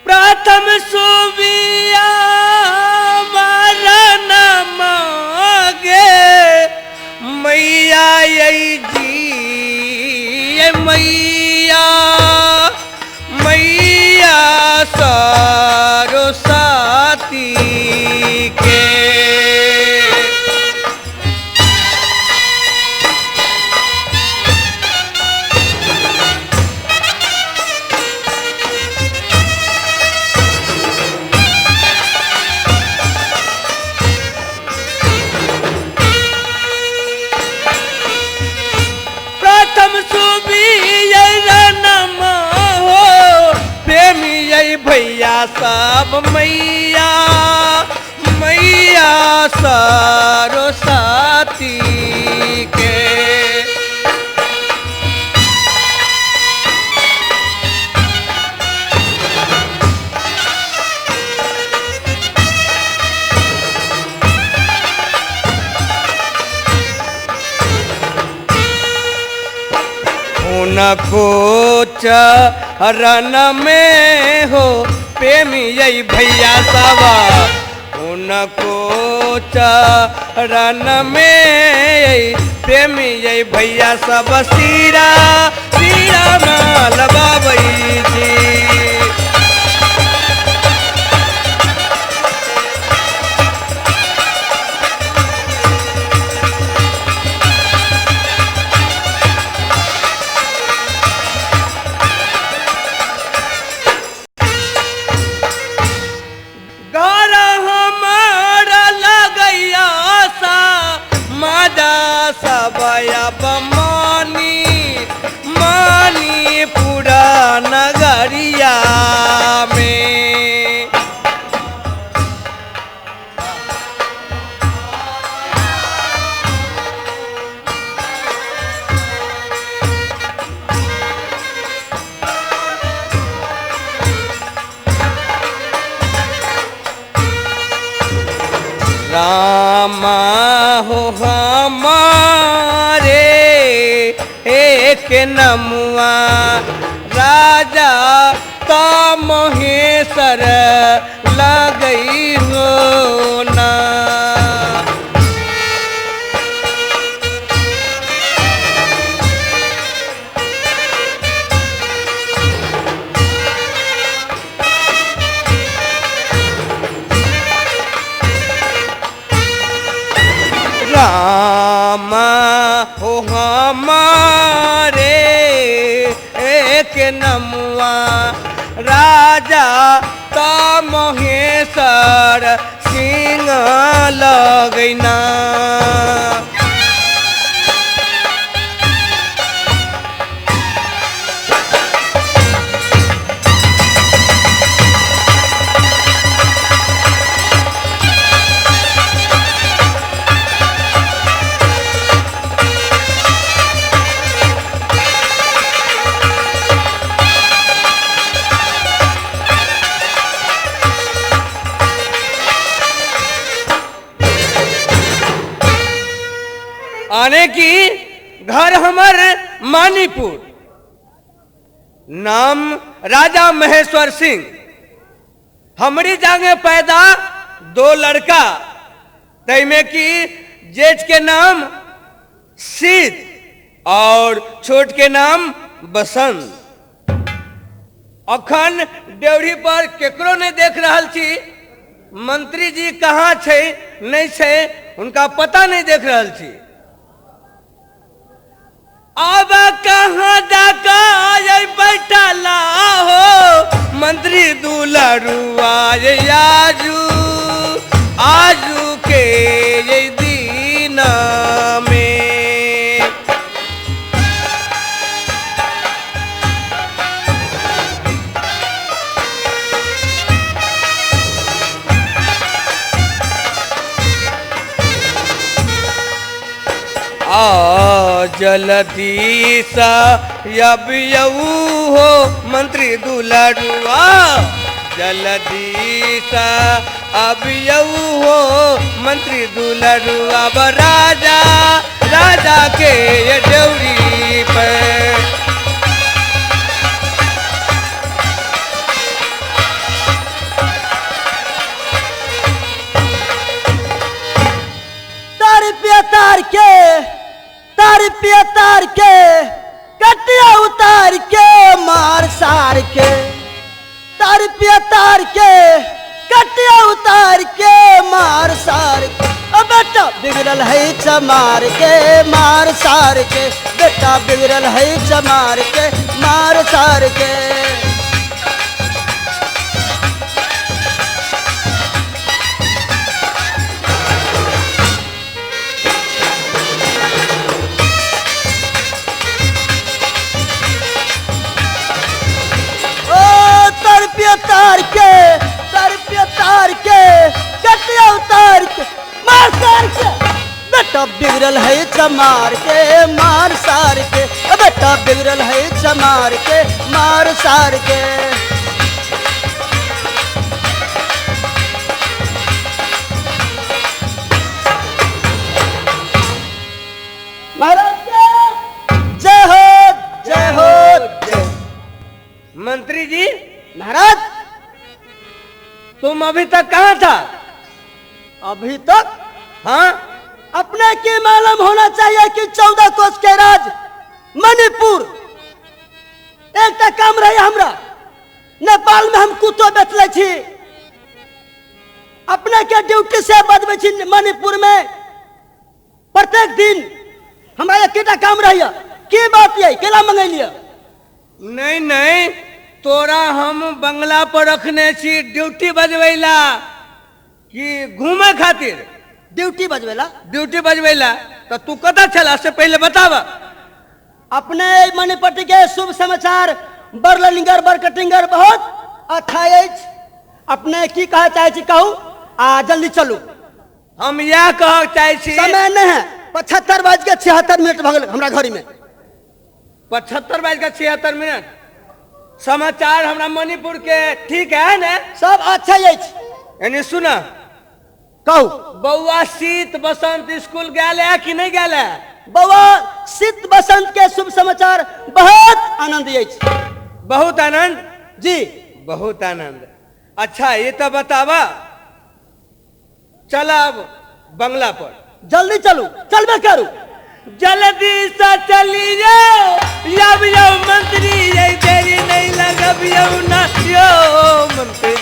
प्रथम सुबिया मरण मागे मैया जी मैया मैया सरस्वती के भैया सब मैया मैया सरस्वती के उनको चरण में हो प्रेमी यही भैया सवा उनको चरण में प्रेमी यही भैया सब सीरा सीरा माल बाबई जी मानी मानी पूरा नगरिया में रामा हो हमारे एक नमुआ राजा का महेश्वर लगई हो ना रामा हो हमारे एक नमुआ राजा का महेश्वर सिंह लगैना आने की घर हमर मानीपुर नाम राजा महेश्वर सिंह हमारी जागे पैदा 2 लड़का तैमे की जेठ के नाम शीत और छोट के नाम बसंत अखन ड्योढ़ी पर केकरो नहीं देख रहल छी मंत्री जी कहाँ छे नहीं छे उनका पता नहीं देख रहल छी अब कहाँ जाका बैठला हो मंत्री दुलरुआ आजू आजू के दिन में जल्दी सा अब यऊ हो मंत्री दुलरुआ जल्दी सा अब यऊ हो मंत्री दुलरुआ राजा राजा के ड्योढ़ी पर तार के कटिया उतार के मार सार के तार पिया तार के कटिया उतार के मार सार के बेटा बिगड़ल है चमार के मार सार के बेटा बिगड़ल है चमार के मार सार के तार के कटिया उतार के मार सार के बेटा बिगड़ल है चमार के मार सार के बेटा बिगड़ल है चमार के मार सार के महाराज जय हो जय हो जय। मंत्री जी महाराज तुम अभी तक कहाँ था? अभी तक हाँ, अपने की मालूम होना चाहिए कि 14 कोस के राज मणिपुर एक काम रहे हमरा नेपाल में हम कुतो बेचले छी अपने के ड्यूटी से बदबे छी मणिपुर में प्रत्येक दिन हमारा कितना काम रहिए की बात ये केला मंगैलिए? नहीं नहीं, तोरा हम बंगला पर रखने छी ड्यूटी बजवेला कि घूमे खातिर? ड्यूटी बजवेला। ड्यूटी बजवेला तो तू कता चला से पहले बताव। अपने मणिपट्टी के शुभ समाचार बरलिंगर बरकटिंगर बहुत अच्छा है। अपने की कहा चाहे छी कहू आ जल्दी चलू। हम यह कह चाहे छी समय नहीं है 75:76 भगल हमरा घड़ी में 75:76 समाचार हमरा मणिपुर के ठीक है ना? सब अच्छा है। यानी सुना कहू बउआ शीत बसंत स्कूल गया है कि नहीं गया है? बउआ शीत बसंत के शुभ समाचार बहुत आनंद है। बहुत आनंद जी बहुत आनंद। अच्छा ये तो बतावा चला अब बंगला पर जल्दी चलू चलबे करू जल्दी से चली जाओ अब यो मंत्री ये देरी नहीं लगब यो ना यो मंत्री।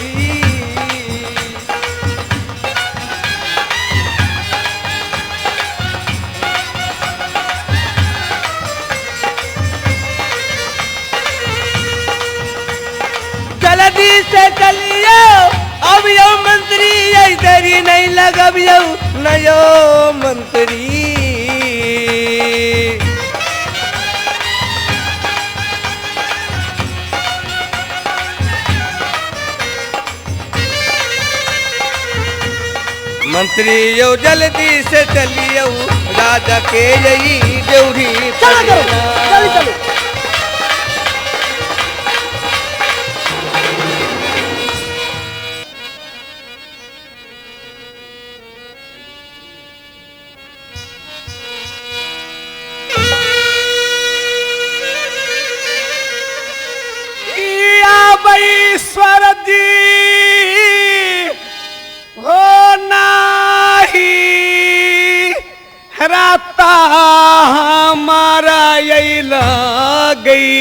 जल्दी से चलिए अब यो मंत्री ये देरी नहीं लगब यो नयो मंत्री। मंत्री यो जल्दी से चलियो राजा के यही ड्यूटी चलो जल्दी चलो। ईश्वर जी हो नाही राता हमारा यही गई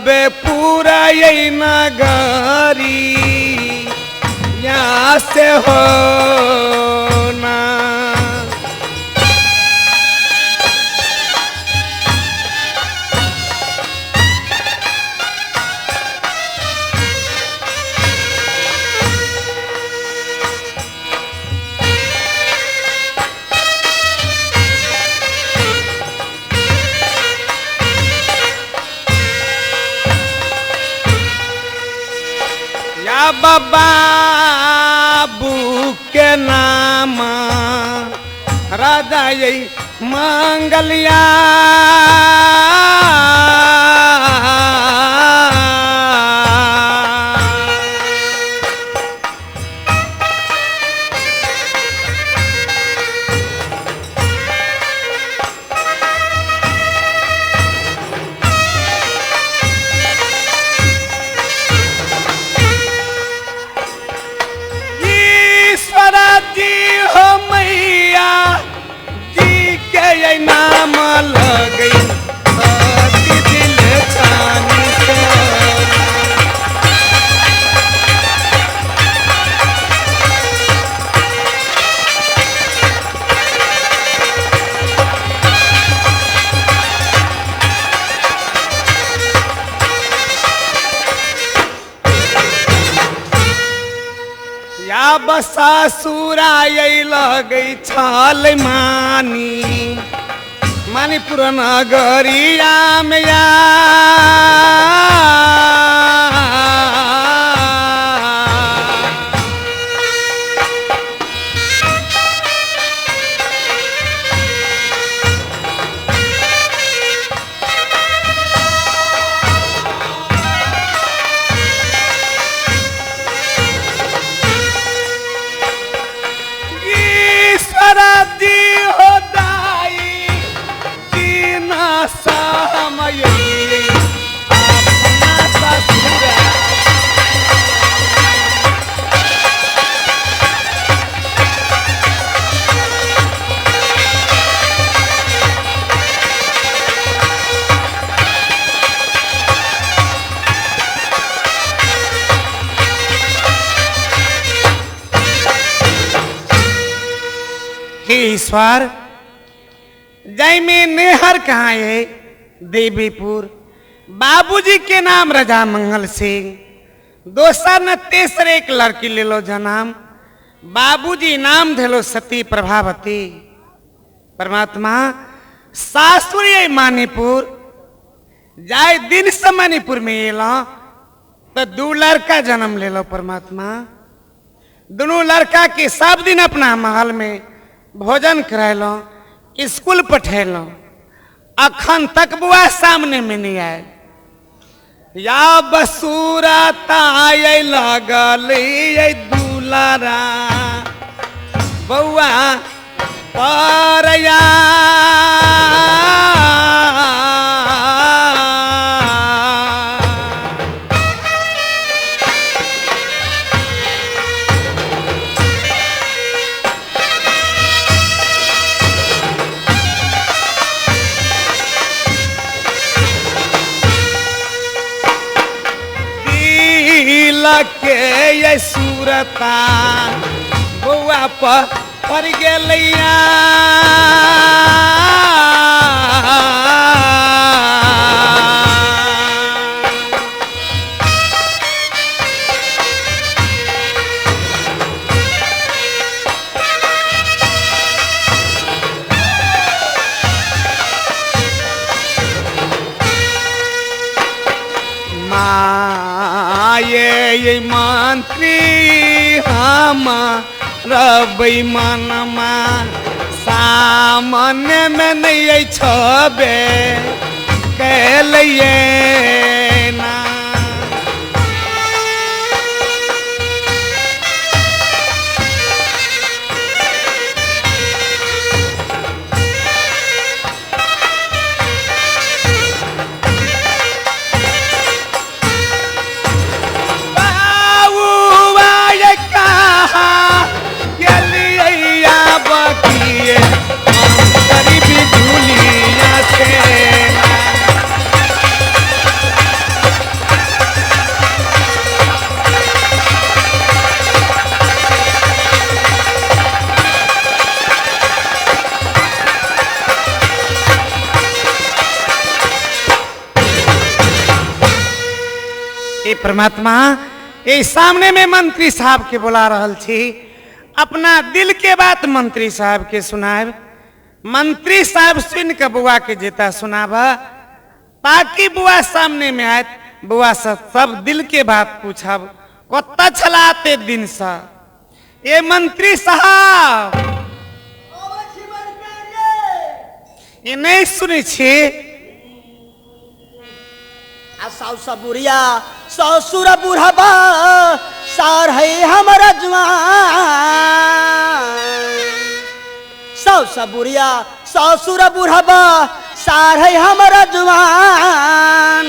बे पूरा यही नगरी यहाँ से हो ना। बाबू के नाम राजा यही मंगलिया जी हो नाम लगई अति दिल छानी से। या बसासुरा लगई छल मानीपुर नगरिया में या ईश्वर जय में नेहर कहाँ है देवीपुर। बाबूजी के नाम राजा मंगल सिंह, दोसर न तेसर एक लड़की ले लो जनाम। बाबूजी नाम धेलो सती प्रभावती। परमात्मा सासुरी मानीपुर जाए दिन से मणिपुर में एलो तो 2 लड़का जन्म ले लो। परमात्मा दोनों लड़का के सब दिन अपना महल में भोजन करालो, स्कूल पठेलो, अखन तक बुआ सामने में नहीं आए। या बसूरा ताय लगल दुलारा बउआ परया के ये सूरता बुआ पर गेलैया। ये मंत्री हम रबई मनमा सामने में नहीं छबे कैलिए ना। परमात्मा ये सामने में मंत्री साहब के बुला रहल छी, अपना दिल के बात मंत्री साहब के सुनाब। मंत्री साहब सुन के बुआ के जेता सुनाब ताकि बुआ सामने में आए, बुआ से सब दिल के बात पूछब। कत्ता चलाते दिन सा ये मंत्री साहब ये नहीं सुने छे। बुढ़िया ससुर बुढ़बा सार है हमारा जवान। बुढ़िया ससुर बुढ़बा सार है हमारा जवान।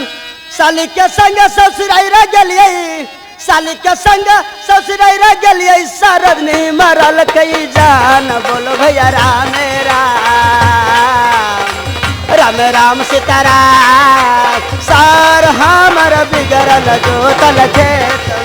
साली के संग ससुराई रह गलिए, साली के संग ससुराई रह गलिए। सरद ने मरल कई जान बोलो भैया राम राम। राम सीताराम सार हमर बिगड़ल जोतल खेत में।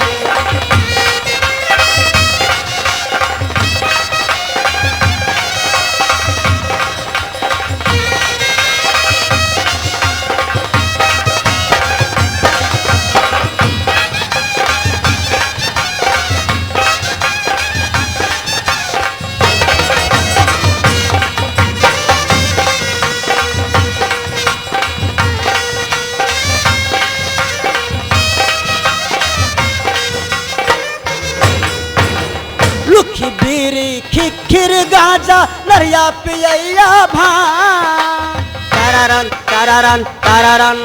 लुखी बीरी खिखिर गाजा नरिया पियैया भांग तारारन तारारन तारारन।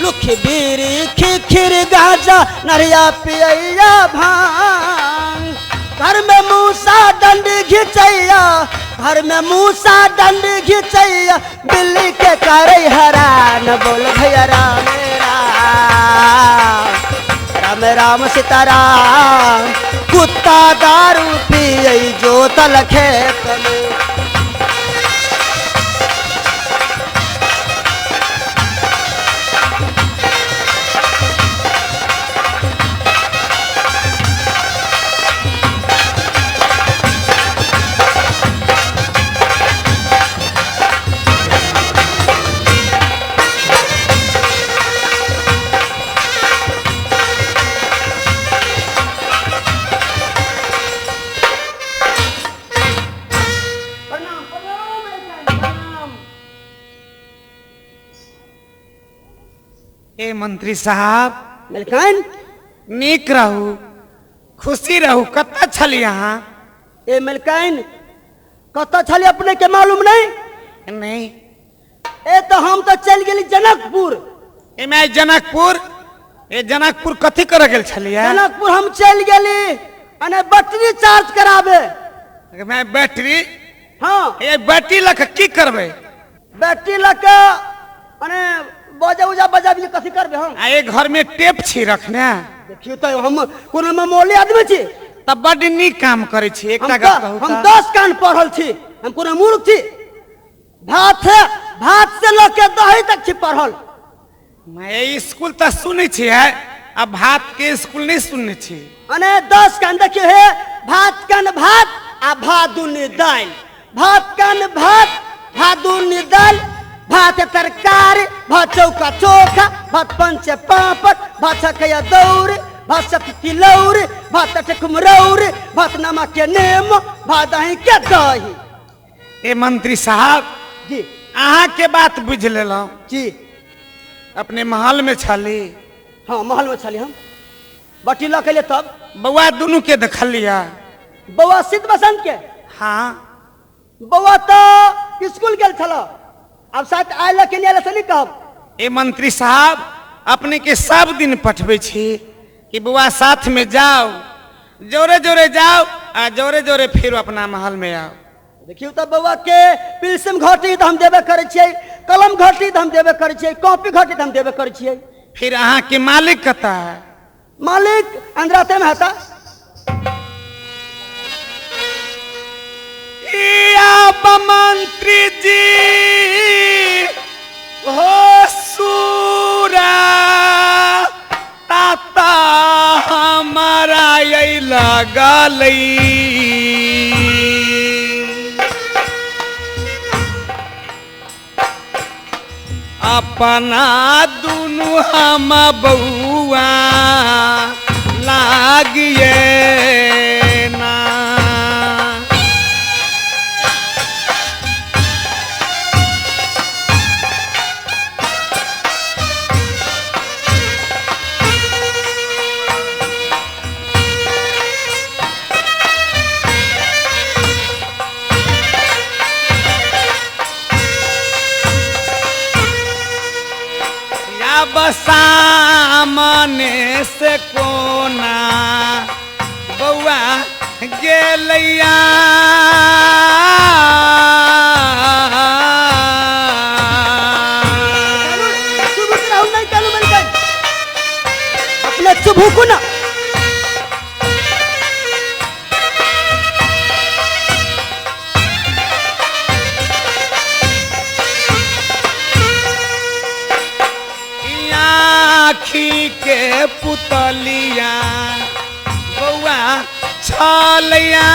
लुखी बीरी खिखिर गाजा नरिया पियैया भांग घर में मूसा डंड घिचैया घर में मूसा डंड घिचैया बिल्ली के करे हरान बोल भैया राम राम राम राम सीताराम कुत्ता दारू पिए जोतल खेत में। ए मंत्री साहब मलकान नीक रहू खुशी रहू कत्ता छली यहाँ ए मलकान कत छली अपने के मालूम नहीं नहीं ए तो हम तो चल गेली जनकपुर। ए मैं जनकपुर कथी कर गेल छलिए जनकपुर हम चल गेली अने बैटरी चार्ज कराबे। मैं बैटरी हाँ ये बैटरी लक की करबे बैटरी लके अने बजा उजा बजाबी कथी करबे हम आ एक घर में टेप छी रखने देखियो तो हम कोनो मामूली आदमी छी तब बड़ नीक काम करे छी एकटा हम गप कहू हम त 10 कान पढ़ल छी हम कोनो मूर्ख छी भात से लेके दही तक छी पढ़ल। मैं स्कूल त सुनै छी है अब भात के स्कूल नहीं सुनने छी अने 10 कान देखियो हे भात कान भात आ भात दुनी दाल भात कान भात दुनी दाल भात तरकारी भात चौका चोखा भात पंचे पापड़ भात छकैया दौड़ भात सती तिलौरी भात ठकुमरौरी भात नमक के नेम भात दही के दही। ए मंत्री साहब जी अहाँ के बात बुझ लेलौं जी अपने महल में छली हाँ महल में छली हम बटी ल के तब बउआ दोनों के देखलिया बउआ सिद्ध बसंत के हाँ बउआ तो स्कूल गेल छला अब साथ आयल के लिए से नहीं कहब। ए मंत्री साहब अपने के सब दिन पठबे छी कि बुआ साथ में जाओ जोरे जोरे जाओ आ जोरे जोरे फिर अपना महल में आओ। देखियो तो बउआ के पिल्सम घटी तो हम देबे करे छियै कलम घटी तो हम देबे करे छियै कॉपी घटी तो हम देबे करे छियै। फिर अहाँ के मालिक कता है मालिक अंदराते में हता मंत्री जी हो सूरा ताता हमारा यही लगल अपना दुनु हम बउआ लागिए ना सामने से कोना बउआ गेलैया अपने चुभुकु ना के पुतलिया बउआ छलैया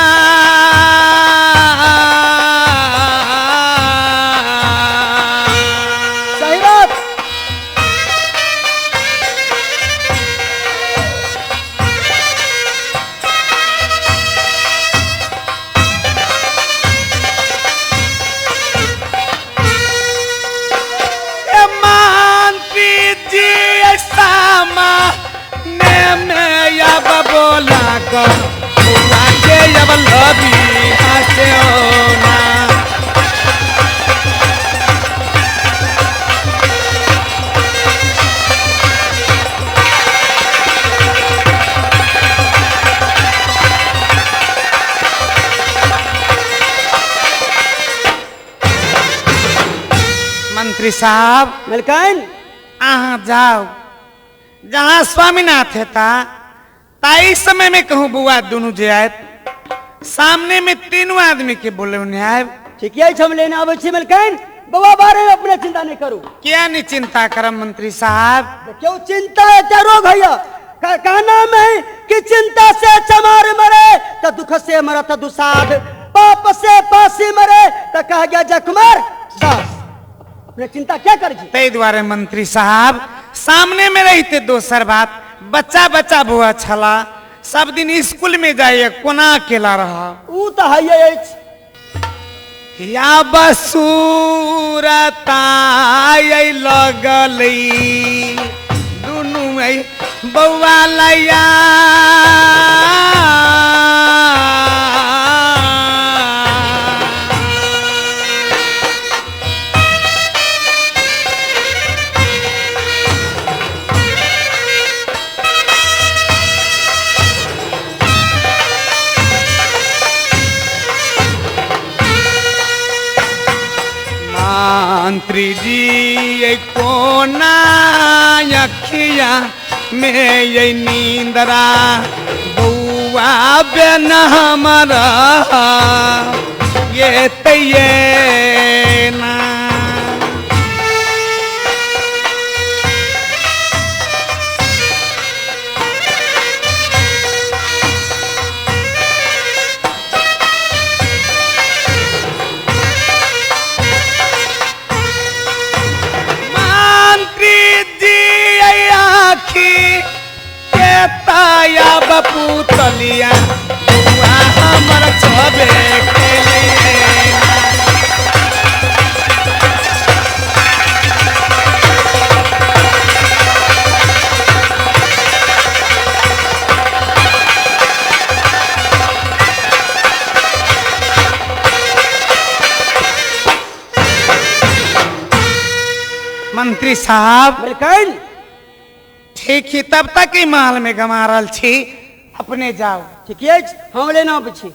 सही बात। मंत्री जी सामा ने में अब बोला कर बउआ के अब लबी हसे ना मंत्री साहब मलकान अहाँ जाओ जहाँ स्वामीनाथ था ताई समय में कहूँ बुआ दोनों जे आए सामने में तीनों आदमी के बोले उन्हें आए ठीक है हम लेने आवे छी मलकान बउआ बारे में अपने चिंता नहीं करू। क्या नहीं चिंता करम मंत्री साहब क्यों चिंता है क्या रोग है का नाम है कि चिंता से चमार मरे तो दुख से मरा तो दुसाध पाप से पासी मरे तो कह गया जकुमार दास अपने चिंता क्या कर जी। तय द्वारे मंत्री साहब सामने में रहते दोसर बात बच्चा बच्चा बुआ छला सब दिन स्कूल में जाइए कोना अकेला रहा ऊ तो है या बसूरता लगली दुनू बउआ लैया मंत्री जी कोना अखिया में ये नींदरा बउआ बेन हमारा ये तये ना ताया बपू तलिया बुआ हमर छबे मंत्री साहब मलकान ठीक ही तब तक ही महल में गमा रहा छी अपने जाओ ठीक है हम लेना बची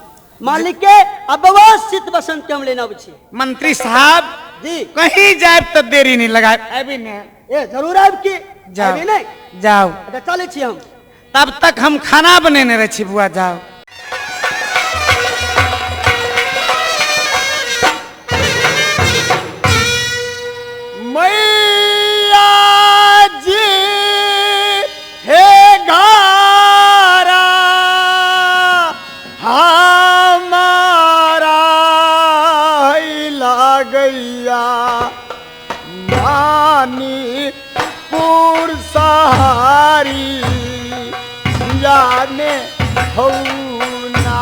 मालिक के अब शीत बसंत के हम लेना बची मंत्री साहब जी कहीं जाए तो देरी नहीं लगाए अभी नहीं ये जरूर आपकी जाओ अभी नहीं जाओ अच्छा चले छी हम तब तक हम खाना बनेने रहे छी बुआ जाओ मैया जी हे घारा हमारा लागैया नानी पुर सहारी जाने हो ना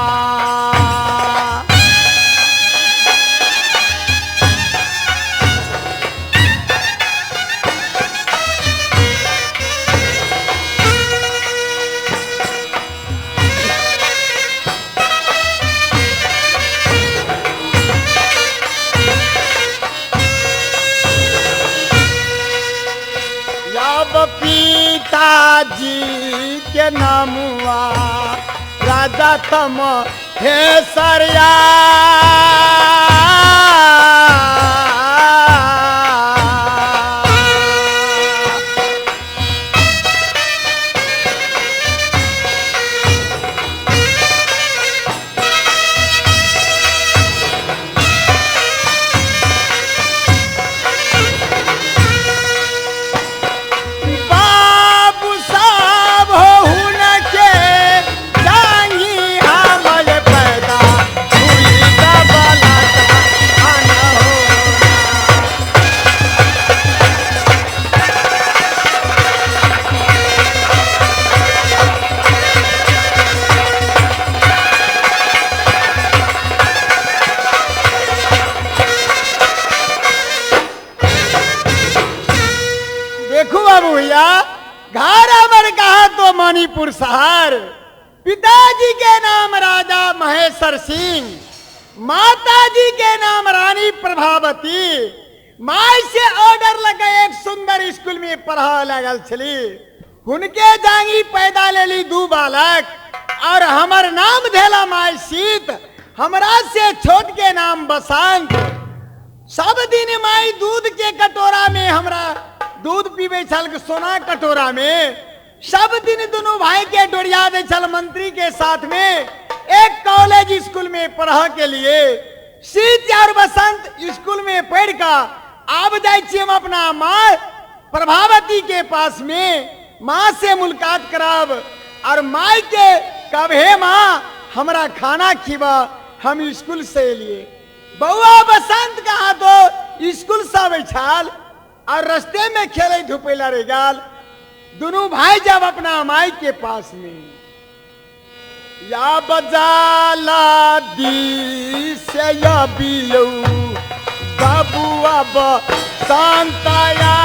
पिताजी के नामुआ राजा तम हे सरया बाबू सा भैया, घर अमर कहा तो मणिपुर शहर। पिताजी के नाम राजा महेश्वर सिंह, माताजी के नाम रानी प्रभावती। माई से ऑर्डर लगे एक सुंदर स्कूल में पढ़ा लगल छली। उनके जांगी पैदा लेली 2 बालक और हमर नाम धेला माई सीत, हमरा से छोट के नाम बसंत। सब दिन माई दूध के कटोरा में हमरा दूध पीबे छल, सोना कटोरा में। सब दिन दोनों भाई के डोरिया दे छल मंत्री के साथ में एक कॉलेज स्कूल में पढ़ा के लिए। शीत और बसंत स्कूल में पढ़ का आब जाए हम अपना माँ प्रभावती के पास में। माँ से मुलाकात कराब और माई के कब हे माँ हमरा खाना खिबा, हम स्कूल से लिए। बउआ बसंत कहा तो स्कूल से बैठाल और रास्ते में खेले धुपेला रे गाल। दोनों भाई जब अपना माई के पास में या बजाला दी से या बिलू बाबुआ बसंतया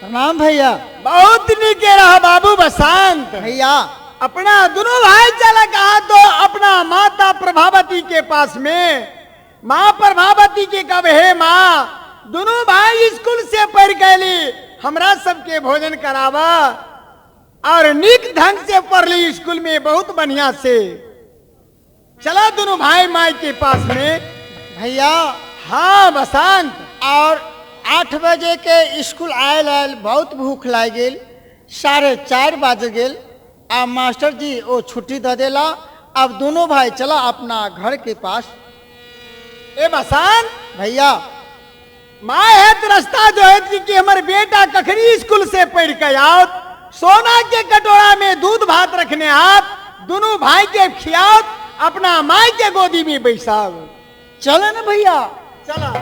प्रणाम भैया। बहुत निके रहा बाबू बसंत। भैया अपना दोनों भाई चला कहा तो अपना माता प्रभावती के पास में। माँ प्रभावती के कब हे माँ दोनों भाई स्कूल से पढ़ गली, हमरा सबके भोजन करावा और निक ढंग से पढ़ ली स्कूल में बहुत बढ़िया से। चला दोनों भाई माई के पास में। भैया हाँ बसंत। और 8 बजे के स्कूल आयल बहुत भूख लाग गेल, 4:30 बज गेल। आ मास्टर जी वो छुट्टी दे देला। अब दोनों भाई चला अपना घर के पास। ए बसंत भैया माँ है तो रास्ता जो है कि हमारे बेटा कखनी स्कूल से पढ़ के आओ, सोना के कटोरा में दूध भात रखने आप, दोनों भाई के खियाओ, अपना माई के गोदी में बैसाओ। चलो ना भैया। चला।